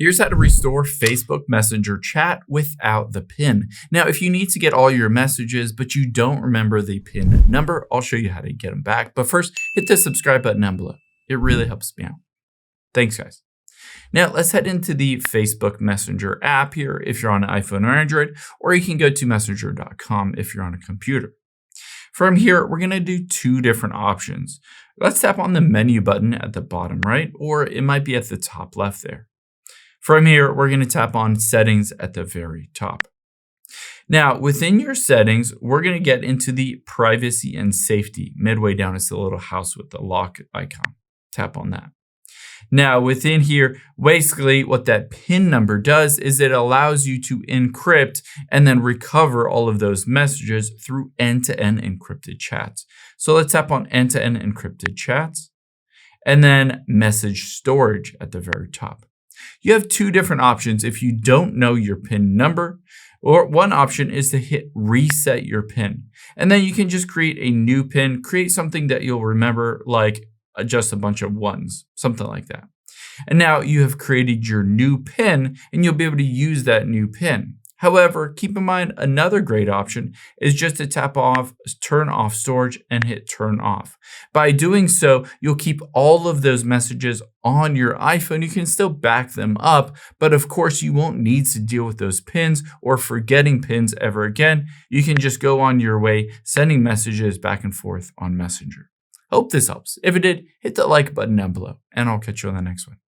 Here's how to restore Facebook Messenger chat without the PIN. Now, if you need to get all your messages, but you don't remember the PIN number, I'll show you how to get them back. But first, hit the subscribe button down below. It really helps me out. Thanks, guys. Now, let's head into the Facebook Messenger app here if you're on an iPhone or Android, or you can go to messenger.com if you're on a computer. From here, we're going to do two different options. Let's tap on the menu button at the bottom right, or it might be at the top left there. From here, we're going to tap on settings at the very top. Now, within your settings, we're going to get into the privacy and safety. Midway down is the little house with the lock icon. Tap on that. Now, within here, basically what that PIN number does is it allows you to encrypt and then recover all of those messages through end-to-end encrypted chats. So let's tap on end-to-end encrypted chats and then message storage at the very top. You have two different options if you don't know your PIN number, or one option is to hit reset your PIN. And then you can just create a new PIN, create something that you'll remember, like just a bunch of ones, something like that. And now you have created your new PIN and you'll be able to use that new PIN. However, keep in mind another great option is just to tap off, turn off storage and hit turn off. By doing so, you'll keep all of those messages on your iPhone. You can still back them up, but of course you won't need to deal with those pins or forgetting pins ever again. You can just go on your way sending messages back and forth on Messenger. Hope this helps. If it did, hit the like button down below and I'll catch you on the next one.